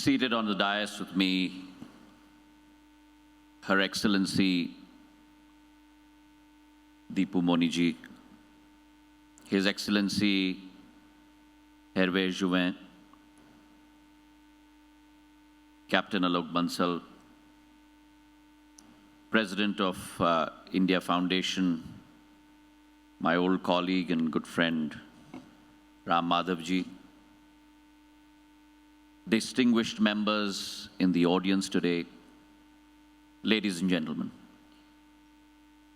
Seated on the dais with me, Her Excellency Deepu Moniji, His Excellency Hervé Jouvin, Captain Alok Bansal, President of India Foundation, my old colleague and good friend, Ram Madhavji, distinguished members in the audience today, ladies and gentlemen.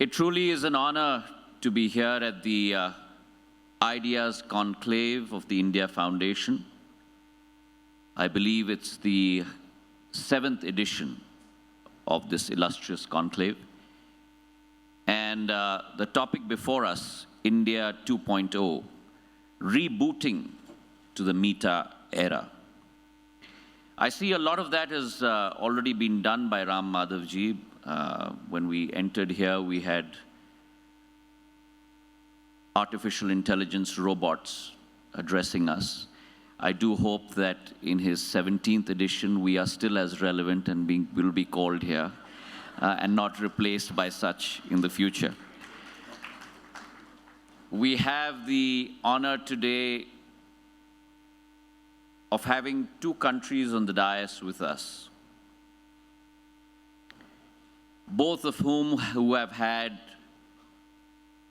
It truly is an honor to be here at the Ideas Conclave of the India Foundation. I believe it's the 7th edition of this illustrious conclave. And the topic before us, India 2.0, rebooting to the meta era. I see a lot of that has already been done by Ram Madhavji. When we entered here, we had artificial intelligence robots addressing us. I do hope that in his 17th edition, we are still as relevant and will be called here and not replaced by such in the future. We have the honor today of having two countries on the dais with us, both of who have had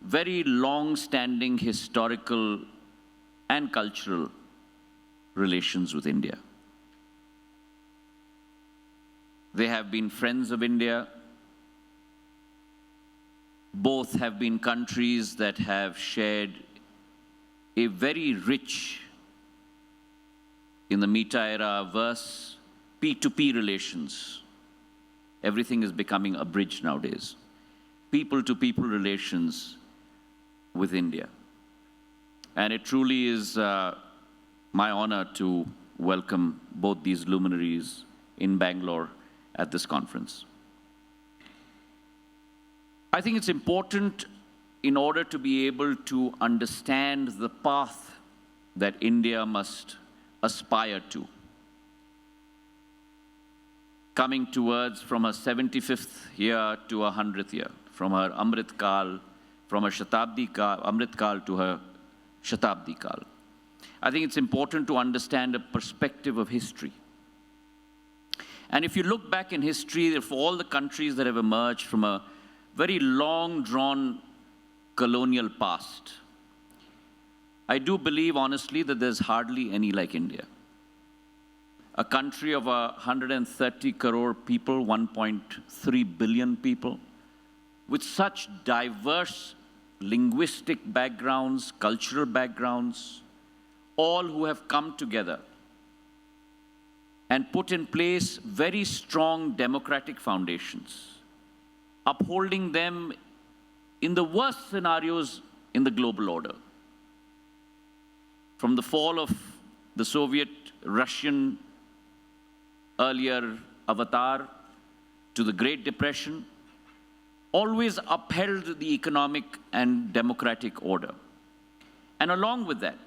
very long-standing historical and cultural relations with India. They have been friends of India. Both have been countries that have shared a very rich, in the meta era verse, P2P relations. Everything is becoming a bridge nowadays. People-to-people relations with India. And it truly is my honor to welcome both these luminaries in Bangalore at this conference. I think it's important in order to be able to understand the path that India must aspire to. Coming towards from her 75th year to her 100th year, from her Amrit Kal, from her Shatabdi Kal, Amrit Kal to her Shatabdi Kal. I think it's important to understand a perspective of history. And if you look back in history, for all the countries that have emerged from a very long-drawn colonial past, I do believe, honestly, that there's hardly any like India. A country of 130 crore people, 1.3 billion people, with such diverse linguistic backgrounds, cultural backgrounds, all who have come together and put in place very strong democratic foundations, upholding them in the worst scenarios in the global order. From the fall of the Soviet, Russian, earlier avatar, to the Great Depression, always upheld the economic and democratic order. And along with that,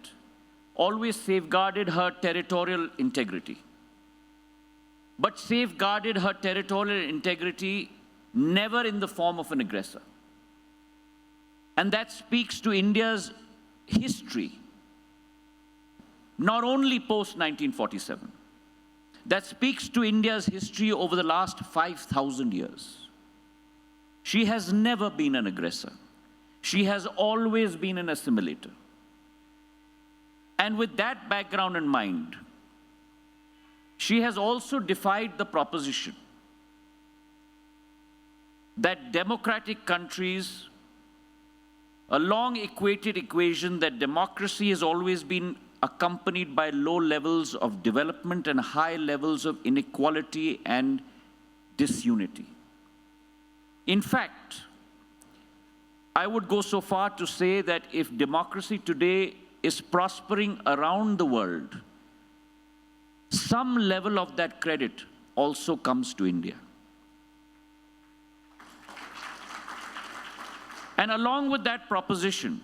always safeguarded her territorial integrity. But safeguarded her territorial integrity never in the form of an aggressor. And that speaks to India's history, not only post-1947. That speaks to India's history over the last 5,000 years. She has never been an aggressor. She has always been an assimilator. And with that background in mind, she has also defied the proposition that democratic countries, a long equated equation that democracy has always been accompanied by low levels of development and high levels of inequality and disunity. In fact, I would go so far to say that if democracy today is prospering around the world, some level of that credit also comes to India. And along with that proposition,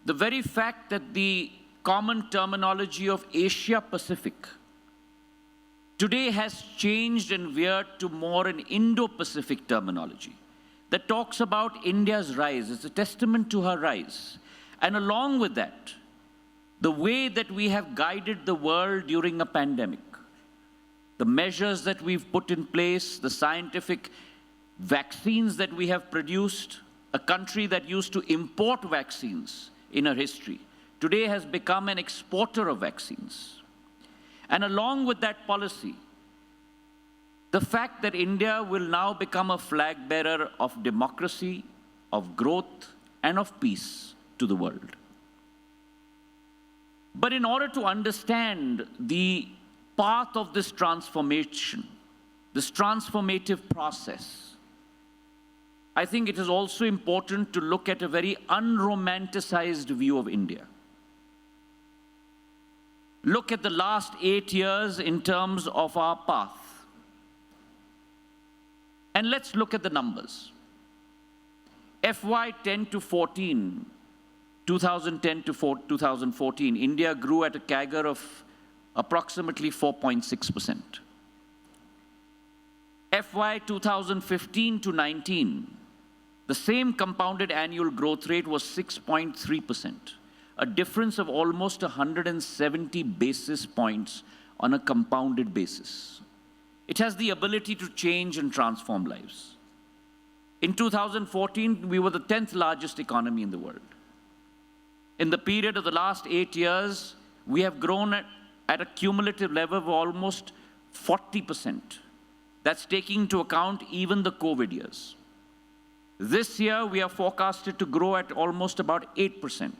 the very fact that the common terminology of Asia-Pacific today has changed and veered to more an Indo-Pacific terminology that talks about India's rise. It's a testament to her rise. And along with that, the way that we have guided the world during a pandemic, the measures that we've put in place, the scientific vaccines that we have produced, a country that used to import vaccines in her history, today has become an exporter of vaccines. And along with that policy, the fact that India will now become a flag bearer of democracy, of growth, and of peace to the world. But in order to understand the path of this transformation, this transformative process, I think it is also important to look at a very unromanticized view of India. Look at the last 8 years in terms of our path. And let's look at the numbers. FY 10 to 14, 2010 to 2014, India grew at a CAGR of approximately 4.6%. FY 2015 to 19, the same compounded annual growth rate was 6.3%, a difference of almost 170 basis points on a compounded basis. It has the ability to change and transform lives. In 2014, we were the 10th largest economy in the world. In the period of the last 8 years, we have grown at a cumulative level of almost 40%. That's taking into account even the COVID years. This year, we are forecasted to grow at almost about 8%.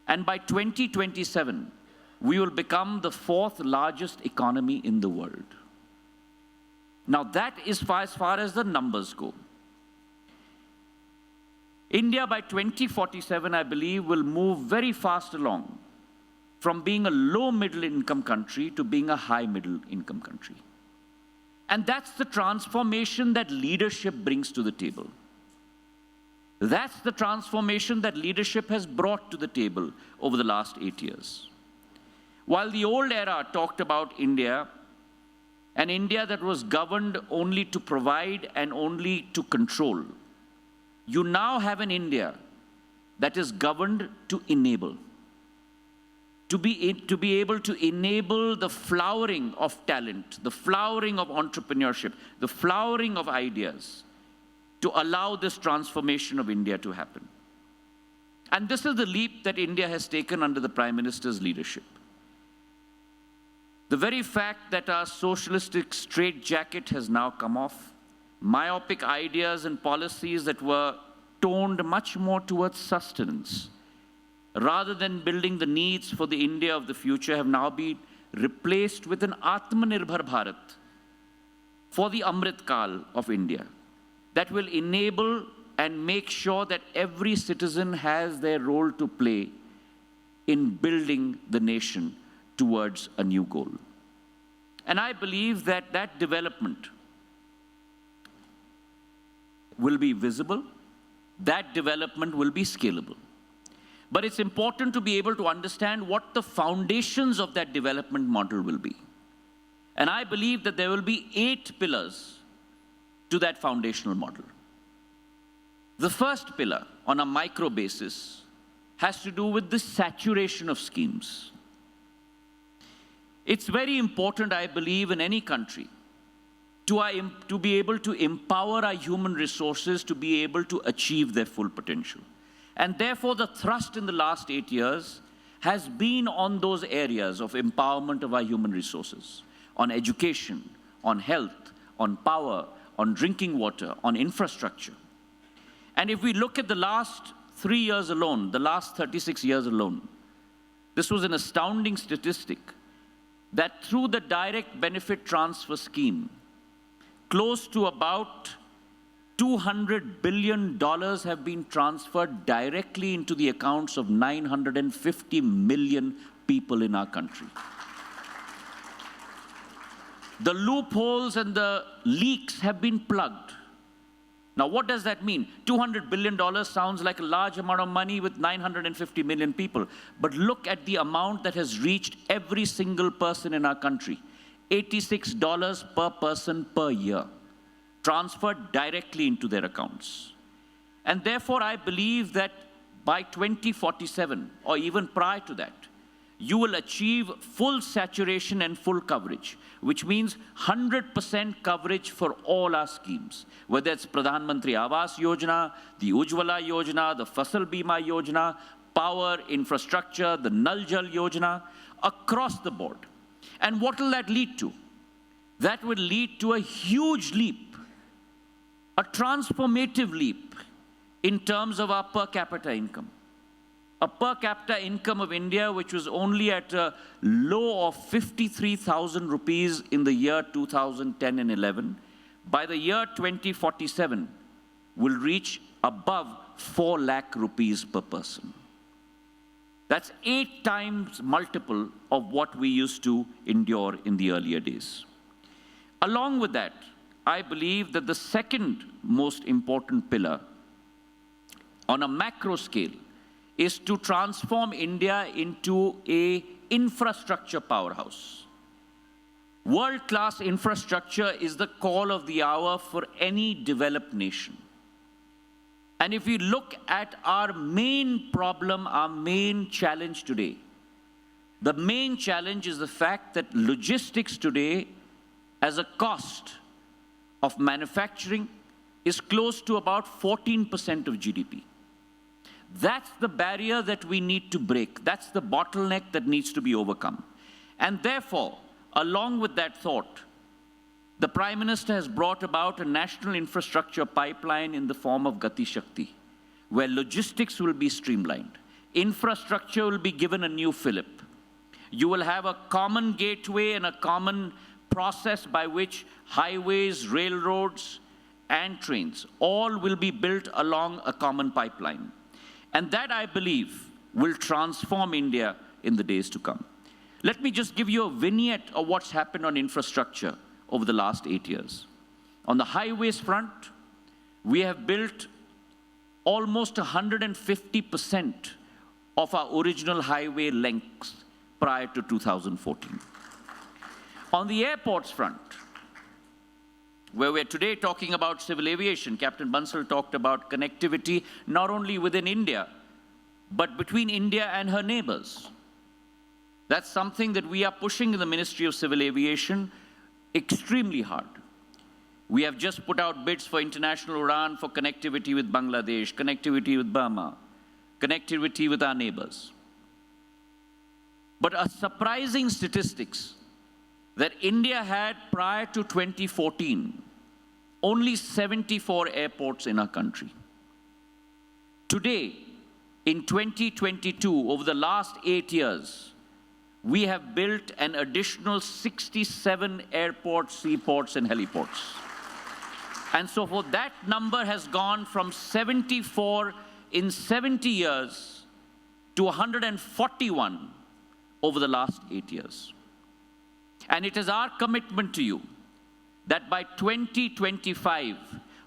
And by 2027, we will become the 4th largest economy in the world. Now that is as far as the numbers go. India by 2047, I believe, will move very fast along from being a low middle income country to being a high middle income country. And that's the transformation that leadership brings to the table. That's the transformation that leadership has brought to the table over the last 8 years. While the old era talked about India, an India that was governed only to provide and only to control, you now have an India that is governed to enable. To be able to enable the flowering of talent, the flowering of entrepreneurship, the flowering of ideas, to allow this transformation of India to happen. And this is the leap that India has taken under the Prime Minister's leadership. The very fact that our socialistic straitjacket has now come off, myopic ideas and policies that were toned much more towards sustenance, rather than building the needs for the India of the future, have now been replaced with an Atmanirbhar Bharat for the Amrit Kal of India that will enable and make sure that every citizen has their role to play in building the nation towards a new goal. And I believe that that development will be visible, that development will be scalable. But it's important to be able to understand what the foundations of that development model will be. And I believe that there will be 8 pillars to that foundational model. The first pillar, on a micro basis, has to do with the saturation of schemes. It's very important, I believe, in any country to be able to empower our human resources to be able to achieve their full potential. And therefore, the thrust in the last 8 years has been on those areas of empowerment of our human resources, on education, on health, on power, on drinking water, on infrastructure. And if we look at the last 3 years alone, the last 36 years alone, this was an astounding statistic that through the direct benefit transfer scheme, close to about $200 billion have been transferred directly into the accounts of 950 million people in our country. The loopholes and the leaks have been plugged. Now, what does that mean? $200 billion sounds like a large amount of money with 950 million people. But look at the amount that has reached every single person in our country. $86 per person per year, transferred directly into their accounts. And therefore, I believe that by 2047, or even prior to that, you will achieve full saturation and full coverage, which means 100% coverage for all our schemes, whether it's Pradhan Mantri Awas Yojana, the Ujjwala Yojana, the Fasal Bima Yojana, power, infrastructure, the Nal Jal Yojana, across the board. And what will that lead to? That will lead to a huge leap, a transformative leap in terms of our per capita income. A per capita income of India, which was only at a low of 53,000 rupees in the year 2010 and 11, by the year 2047, will reach above 4 lakh rupees per person. That's 8 times multiple of what we used to endure in the earlier days. Along with that, I believe that the second most important pillar on a macro scale is to transform India into an infrastructure powerhouse. World-class infrastructure is the call of the hour for any developed nation. And if we look at our main problem, our main challenge today, the main challenge is the fact that logistics today, as a cost of manufacturing, is close to about 14% of GDP. That's the barrier that we need to break. That's the bottleneck that needs to be overcome. And therefore, along with that thought, the Prime Minister has brought about a national infrastructure pipeline in the form of Gati Shakti, where logistics will be streamlined. Infrastructure will be given a new fillip. You will have a common gateway and a common process by which highways, railroads, and trains all will be built along a common pipeline. And that, I believe, will transform India in the days to come. Let me just give you a vignette of what's happened on infrastructure over the last 8 years. On the highways front, we have built almost 150% of our original highway lengths prior to 2014. On the airports front, where we're today talking about civil aviation, Captain Bansal talked about connectivity not only within India, but between India and her neighbors. That's something that we are pushing in the Ministry of Civil Aviation extremely hard. We have just put out bids for international UDAN for connectivity with Bangladesh, connectivity with Burma, connectivity with our neighbors. But a surprising statistics that India had prior to 2014, only 74 airports in our country. Today, in 2022, over the last 8 years, we have built an additional 67 airports, seaports, and heliports. And so for that number has gone from 74 in 70 years to 141 over the last 8 years. And it is our commitment to you that by 2025,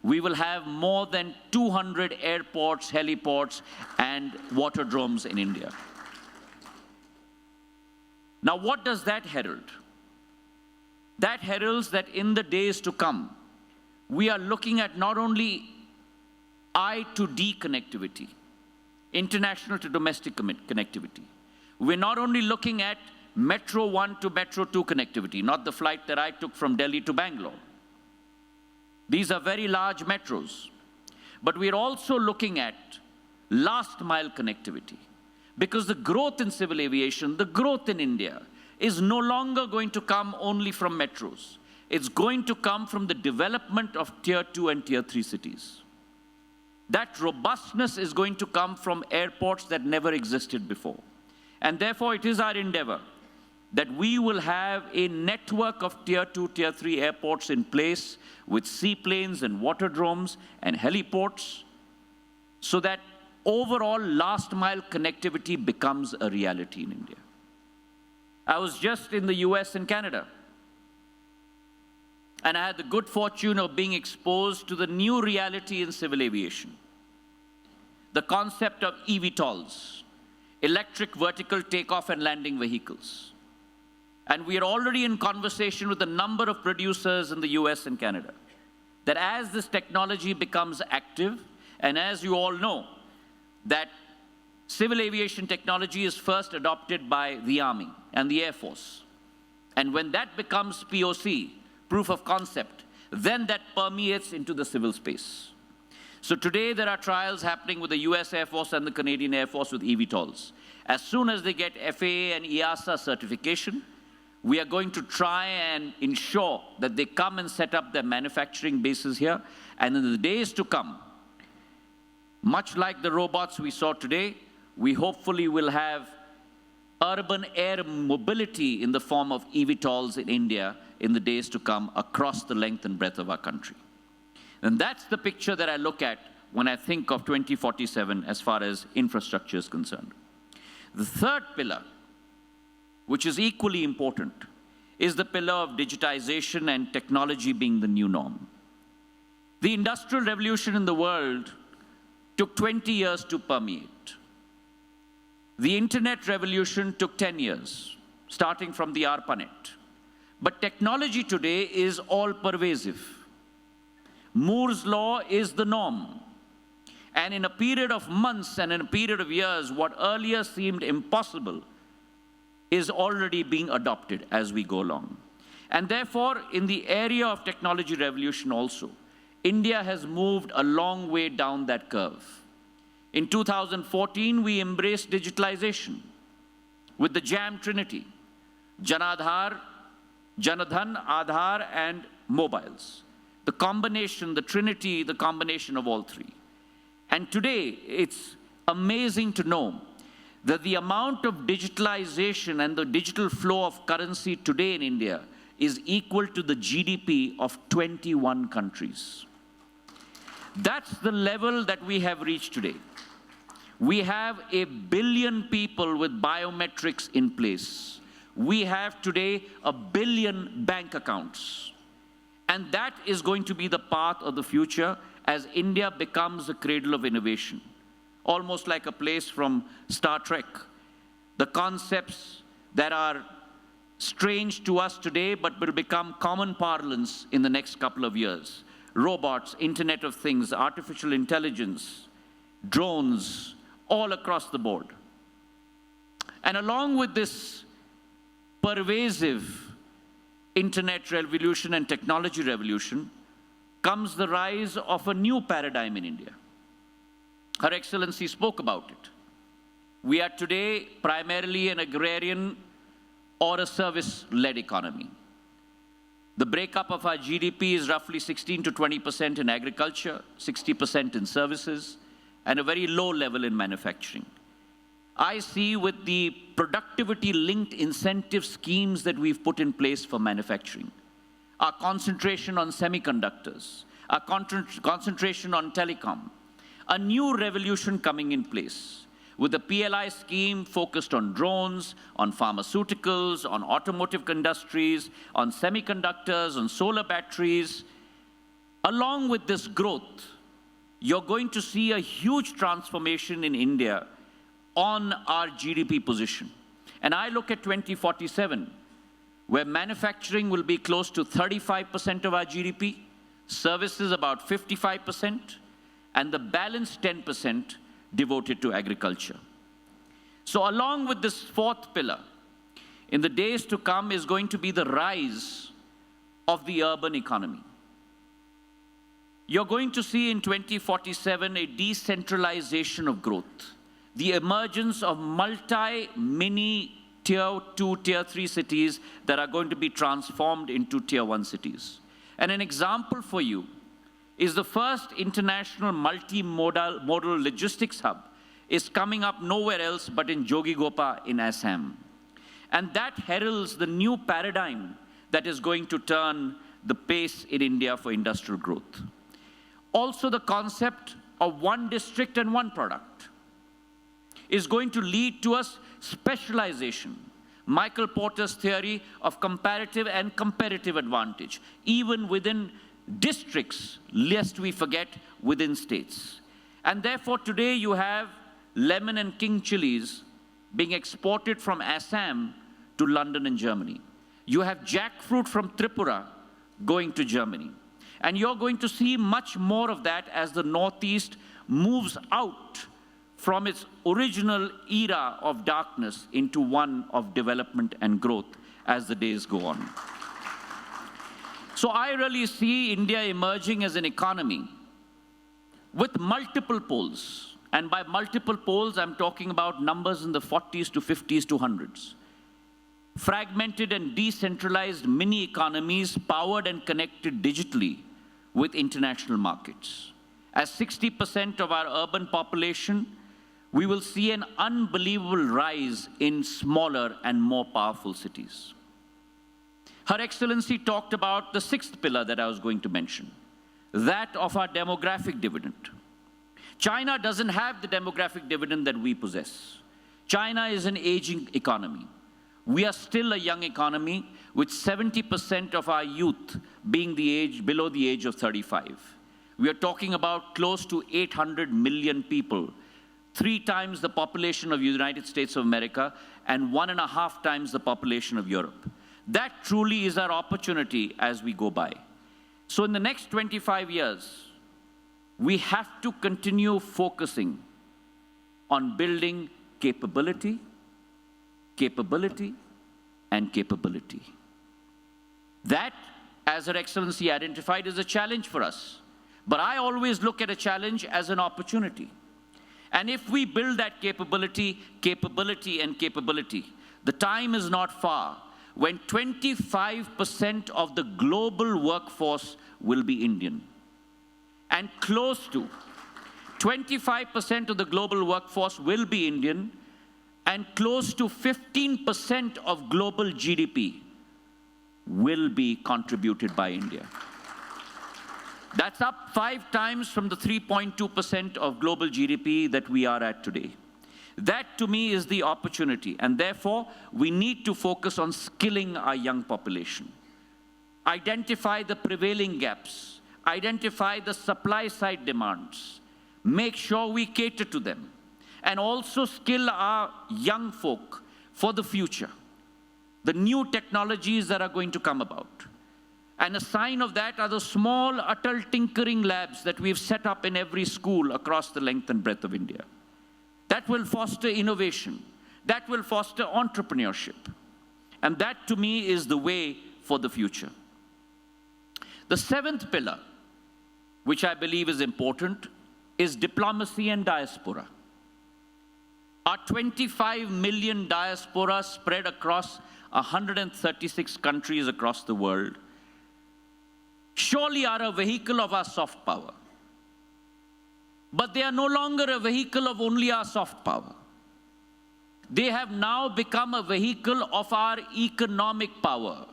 we will have more than 200 airports, heliports, and waterdromes in India. Now, what does that herald? That heralds that in the days to come, we are looking at not only I to D connectivity, international to domestic connectivity. We're not only looking at Metro 1 to Metro 2 connectivity, not the flight that I took from Delhi to Bangalore. These are very large metros. But we're also looking at last mile connectivity. Because the growth in civil aviation, the growth in India, is no longer going to come only from metros. It's going to come from the development of Tier 2 and Tier 3 cities. That robustness is going to come from airports that never existed before. And therefore, it is our endeavor that we will have a network of Tier 2, Tier 3 airports in place with seaplanes and waterdromes and heliports so that overall last mile connectivity becomes a reality in India. I was just in the US and Canada. and I had the good fortune of being exposed to the new reality in civil aviation. The concept of eVTOLs, electric vertical takeoff and landing vehicles. And we are already in conversation with a number of producers in the US and Canada, that as this technology becomes active, and as you all know, that civil aviation technology is first adopted by the Army and the Air Force. And when that becomes POC, proof of concept, then that permeates into the civil space. So today there are trials happening with the US Air Force and the Canadian Air Force with eVTOLs. As soon as they get FAA and EASA certification, we are going to try and ensure that they come and set up their manufacturing bases here. And in the days to come, much like the robots we saw today, we hopefully will have urban air mobility in the form of eVTOLs in India in the days to come across the length and breadth of our country. And that's the picture that I look at when I think of 2047 as far as infrastructure is concerned. The third pillar, which is equally important, is the pillar of digitization and technology being the new norm. The industrial revolution in the world took 20 years to permeate. The internet revolution took 10 years, starting from the ARPANET. But technology today is all pervasive. Moore's law is the norm. And in a period of months and in a period of years, what earlier seemed impossible is already being adopted as we go along. And therefore, in the area of technology revolution also, India has moved a long way down that curve. In 2014, we embraced digitalization with the JAM Trinity, Janadhar, Janadhan, Aadhaar, and mobiles. The combination, the Trinity, the combination of all three. And today, it's amazing to know that the amount of digitalization and the digital flow of currency today in India is equal to the GDP of 21 countries. That's the level that we have reached today. We have 1 billion people with biometrics in place. We have today 1 billion bank accounts. And that is going to be the path of the future as India becomes the cradle of innovation. Almost like a place from Star Trek. The concepts that are strange to us today but will become common parlance in the next couple of years. Robots, Internet of Things, artificial intelligence, drones, all across the board. And along with this pervasive internet revolution and technology revolution comes the rise of a new paradigm in India. Her Excellency spoke about it. We are today primarily an agrarian or a service-led economy. The breakup of our GDP is roughly 16 to 20% in agriculture, 60% in services, and a very low level in manufacturing. I see with the productivity-linked incentive schemes that we've put in place for manufacturing, our concentration on semiconductors, our concentration on telecom, a new revolution coming in place with the PLI scheme focused on drones, on pharmaceuticals, on automotive industries, on semiconductors, on solar batteries. Along with this growth, you're going to see a huge transformation in India on our GDP position. And I look at 2047, where manufacturing will be close to 35% of our GDP, services about 55%, and the balance 10% devoted to agriculture. So along with this fourth pillar, in the days to come is going to be the rise of the urban economy. You're going to see in 2047 a decentralization of growth, the emergence of multi-mini Tier 2, Tier 3 cities that are going to be transformed into Tier 1 cities. And an example for you is the first international multimodal logistics hub is coming up nowhere else but in Jogigopa in Assam. And that heralds the new paradigm that is going to turn the pace in India for industrial growth. Also, the concept of one district and one product is going to lead to a specialization. Michael Porter's theory of comparative and competitive advantage, even within districts, lest we forget within states. And therefore, today you have lemon and king chilies being exported from Assam to London and Germany. You have jackfruit from Tripura going to Germany. And you're going to see much more of that as the Northeast moves out from its original era of darkness into one of development and growth as the days go on. So I really see India emerging as an economy with multiple poles. And by multiple poles, I'm talking about numbers in the 40s to 50s to 100s. Fragmented and decentralized mini economies powered and connected digitally with international markets. As 60% of our urban population, we will see an unbelievable rise in smaller and more powerful cities. Her Excellency talked about the sixth pillar that I was going to mention, that of our demographic dividend. China doesn't have the demographic dividend that we possess. China is an aging economy. We are still a young economy, with 70% of our youth being below the age of 35. We are talking about close to 800 million people, 3 times the population of the United States of America and 1.5 times the population of Europe. That truly is our opportunity as we go by. So in the next 25 years, we have to continue focusing on building capability, capability, and capability. That, as Her Excellency identified, is a challenge for us. But I always look at a challenge as an opportunity. And if we build that capability, capability, and capability, the time is not far when 25% of the global workforce will be Indian. And close to 25% of the global workforce will be Indian, and close to 15% of global GDP will be contributed by India. That's up 5 times from the 3.2% of global GDP that we are at today. That, to me, is the opportunity, and therefore, we need to focus on skilling our young population. Identify the prevailing gaps, identify the supply-side demands, make sure we cater to them, and also skill our young folk for the future, the new technologies that are going to come about. And a sign of that are the small Atal tinkering labs that we've set up in every school across the length and breadth of India. That will foster innovation. That will foster entrepreneurship. And that, to me, is the way for the future. The 7th pillar, which I believe is important, is diplomacy and diaspora. Our 25 million diaspora spread across 136 countries across the world surely are a vehicle of our soft power. But they are no longer a vehicle of only our soft power. They have now become a vehicle of our economic power.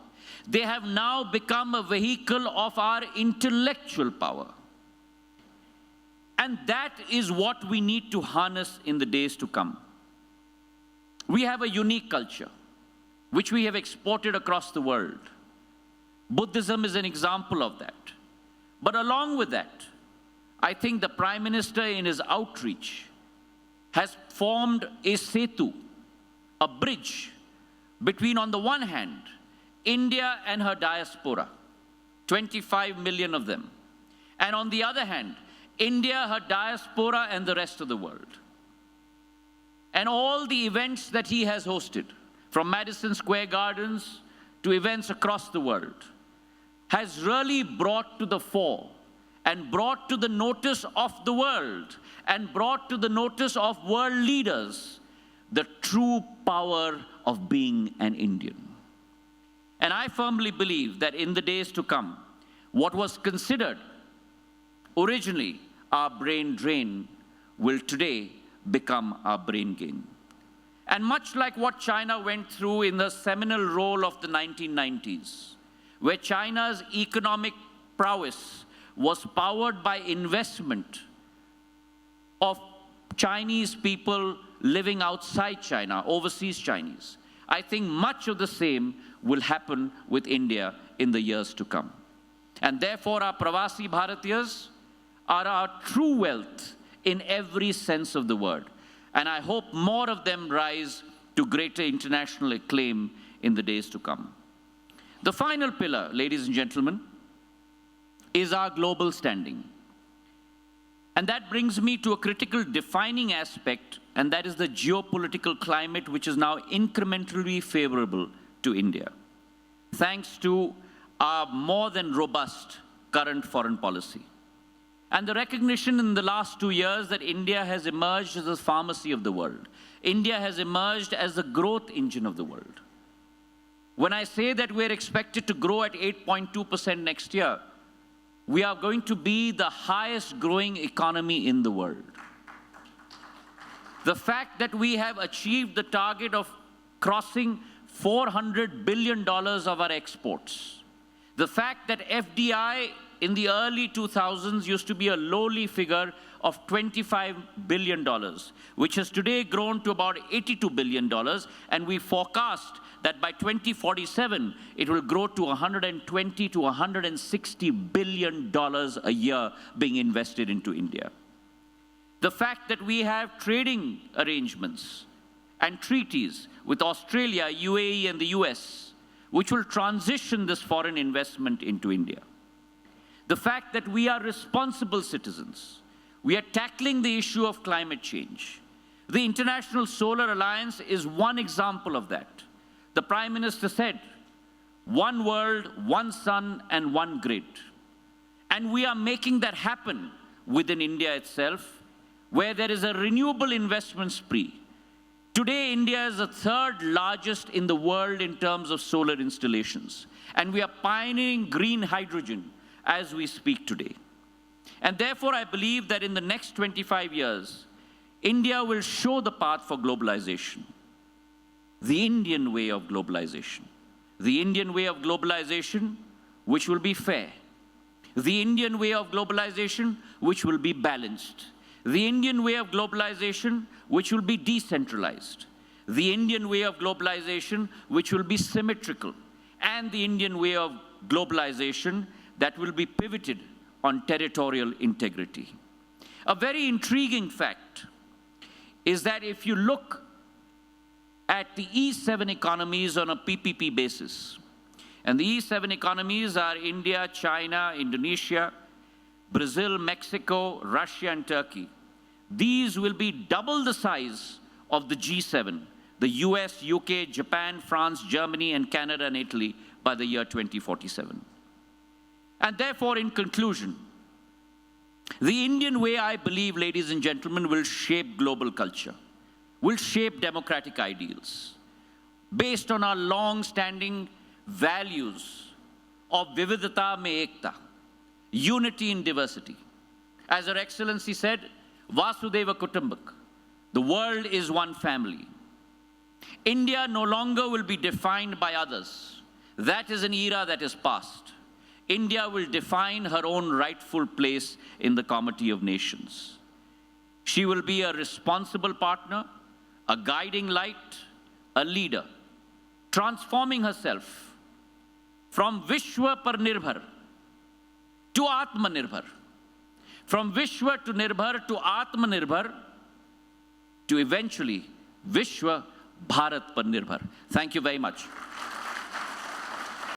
They have now become a vehicle of our intellectual power. And that is what we need to harness in the days to come. We have a unique culture, which we have exported across the world. Buddhism is an example of that. But along with that, I think the Prime Minister in his outreach has formed a setu, a bridge between, on the one hand, India and her diaspora, 25 million of them, and on the other hand, India, her diaspora, and the rest of the world. And all the events that he has hosted, from Madison Square Gardens to events across the world, has really brought to the fore and brought to the notice of the world and brought to the notice of world leaders the true power of being an Indian. And I firmly believe that in the days to come, what was considered originally our brain drain will today become our brain gain. And much like what China went through in the seminal role of the 1990s, where China's economic prowess was powered by investment of Chinese people living outside China, overseas Chinese. I think much of the same will happen with India in the years to come. And therefore, our Pravasi Bharatiyas are our true wealth in every sense of the word. And I hope more of them rise to greater international acclaim in the days to come. The final pillar, ladies and gentlemen, is our global standing. And that brings me to a critical defining aspect, and that is the geopolitical climate, which is now incrementally favorable to India, thanks to our more than robust current foreign policy. And the recognition in the last 2 years that India has emerged as the pharmacy of the world. India has emerged as the growth engine of the world. When I say that we're expected to grow at 8.2% next year, we are going to be the highest growing economy in the world. The fact that we have achieved the target of crossing $400 billion of our exports. The fact that FDI in the early 2000s used to be a lowly figure of $25 billion, which has today grown to about $82 billion, and we forecast that by 2047, it will grow to $120 to $160 billion a year being invested into India. The fact that we have trading arrangements and treaties with Australia, UAE, and the US, which will transition this foreign investment into India. The fact that we are responsible citizens. We are tackling the issue of climate change. The International Solar Alliance is one example of that. The Prime Minister said, one world, one sun, and one grid. And we are making that happen within India itself, where there is a renewable investment spree. Today, India is the third largest in the world in terms of solar installations. And we are pioneering green hydrogen as we speak today. And therefore, I believe that in the next 25 years, India will show the path for globalization. The Indian way of globalization. The Indian way of globalization, which will be fair. The Indian way of globalization, which will be balanced. The Indian way of globalization, which will be decentralized. The Indian way of globalization, which will be symmetrical. And the Indian way of globalization that will be pivoted on territorial integrity. A very intriguing fact is that if you look at the E7 economies on a PPP basis, and the E7 economies are India, China, Indonesia, Brazil, Mexico, Russia, and Turkey. These will be double the size of the G7, the US, UK, Japan, France, Germany, and Canada, and Italy by the year 2047. And therefore, in conclusion, the Indian way, I believe, ladies and gentlemen, will shape global culture, will shape democratic ideals, based on our long-standing values of vividhata mein ekta, unity in diversity. As Her Excellency said, Vasudhaiva Kutumbak, the world is one family. India no longer will be defined by others. That is an era that is past. India will define her own rightful place in the comity of nations. She will be a responsible partner, a guiding light, a leader, transforming herself from Vishwa par Nirbhar to Atmanirbhar, from Vishwa to Nirbhar to Atmanirbhar, to eventually Vishwa Bharat par Nirbhar. Thank you very much.